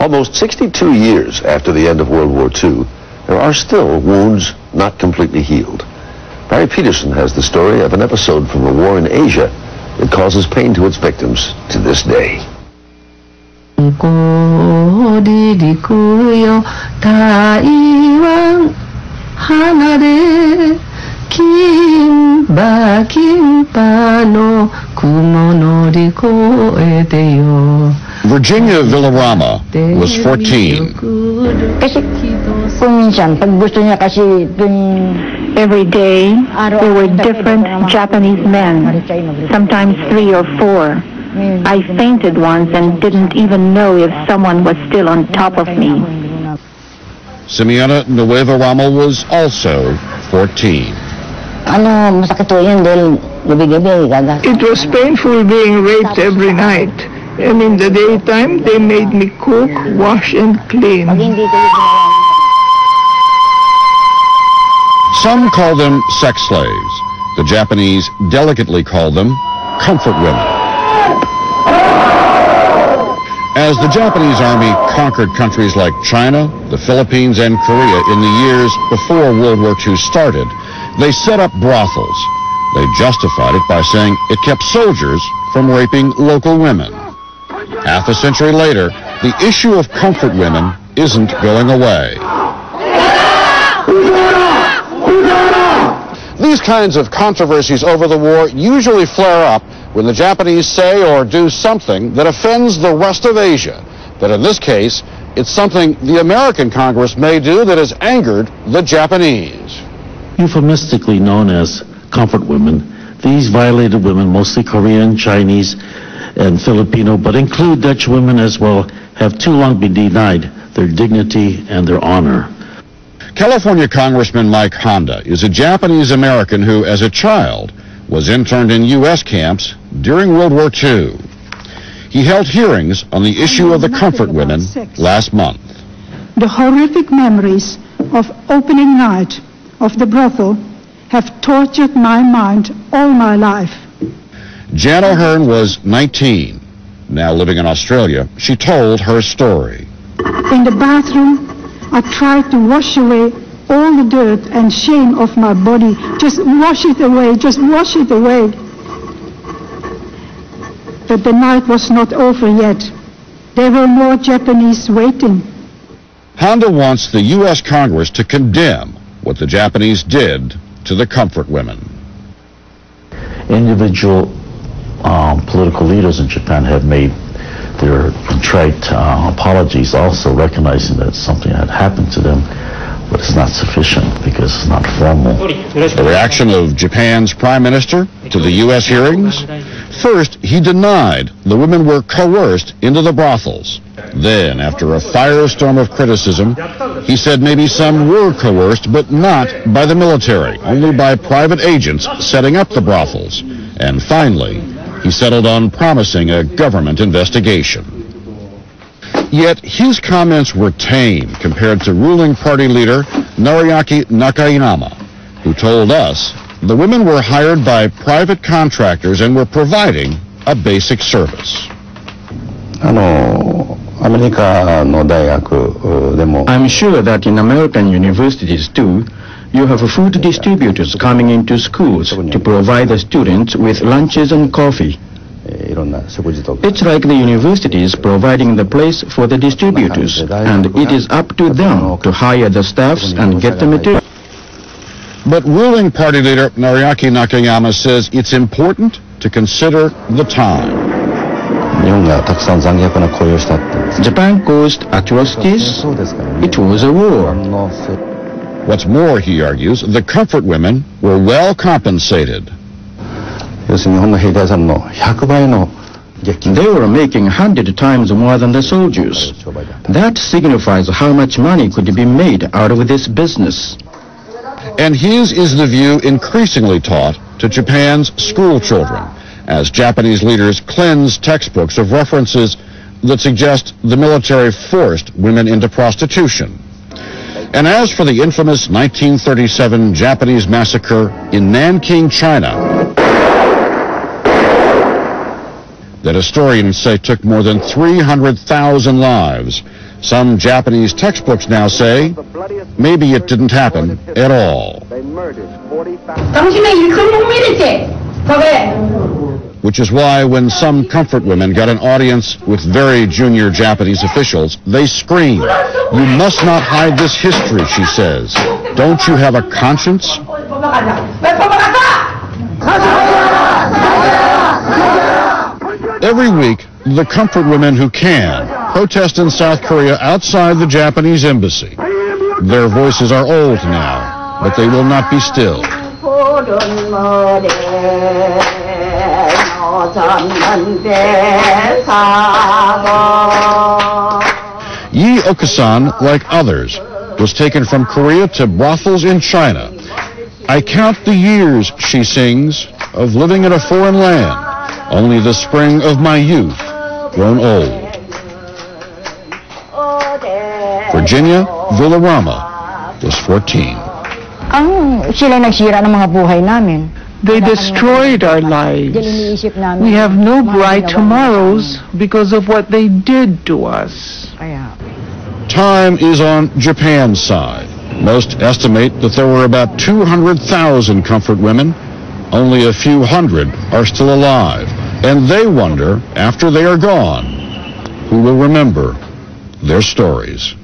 Almost 62 years after the end of World War II, there are still wounds not completely healed. Barry Peterson has the story of an episode from a war in Asia that causes pain to its victims to this day. Virginia Villarama was 14. Every day, there were different Japanese men, sometimes 3 or 4. I fainted once and didn't even know if someone was still on top of me. Simeona Nueva Rama was also 14. It was painful being raped every night. And in the daytime, they made me cook, wash, and clean. Some call them sex slaves. The Japanese delicately call them comfort women. As the Japanese Army conquered countries like China, the Philippines, and Korea in the years before World War II started, they set up brothels. They justified it by saying it kept soldiers from raping local women. Half a century later, the issue of comfort women isn't going away. These kinds of controversies over the war usually flare up when the Japanese say or do something that offends the rest of Asia. But in this case, it's something the American Congress may do that has angered the Japanese. Euphemistically known as comfort women, these violated women, mostly Korean, Chinese, and Filipino, but include Dutch women as well, have too long been denied their dignity and their honor. California Congressman Mike Honda is a Japanese American who, as a child, was interned in U.S. camps during World War II. He held hearings on the issue of the comfort women last month. The horrific memories of opening night of the brothel have tortured my mind all my life. Jan O'Hearn was 19. Now living in Australia, she told her story. In the bathroom, I tried to wash away all the dirt and shame of my body. Just wash it away, just wash it away. But the night was not over yet. There were more Japanese waiting. Honda wants the U.S. Congress to condemn what the Japanese did to the comfort women. Individual political leaders in Japan have made their contrite apologies, also recognizing that something had happened to them, but it's not sufficient because it's not formal. The reaction of Japan's Prime Minister to the U.S. hearings? First, he denied the women were coerced into the brothels. Then, after a firestorm of criticism, he said maybe some were coerced, but not by the military, only by private agents setting up the brothels. And finally, he settled on promising a government investigation. Yet his comments were tame compared to ruling party leader Noriaki Nakayama, who told us the women were hired by private contractors and were providing a basic service. I'm sure that in American universities too, you have food distributors coming into schools to provide the students with lunches and coffee. It's like the universities providing the place for the distributors, and it is up to them to hire the staffs and get the material. But ruling party leader Noriaki Nakayama says it's important to consider the time. Japan caused atrocities. It was a war. What's more, he argues, the comfort women were well compensated. They were making 100 times more than the soldiers. That signifies how much money could be made out of this business. And his is the view increasingly taught to Japan's school children, as Japanese leaders cleanse textbooks of references that suggest the military forced women into prostitution. And as for the infamous 1937 Japanese massacre in Nanking, China, that historians say took more than 300,000 lives. Some Japanese textbooks now say maybe it didn't happen at all. Which is why when some comfort women got an audience with very junior Japanese officials, they scream, "You must not hide this history," she says. "Don't you have a conscience?" Every week, the comfort women who can protest in South Korea outside the Japanese embassy. Their voices are old now, but they will not be stilled. Yi Okasan, like others, was taken from Korea to brothels in China. "I count the years," she sings, "of living in a foreign land. Only the spring of my youth grown old." Virginia Villarama was 14. They destroyed our lives. We have no bright tomorrows because of what they did to us. Time is on Japan's side. Most estimate that there were about 200,000 comfort women. Only a few hundred are still alive, and they wonder, after they are gone, who will remember their stories.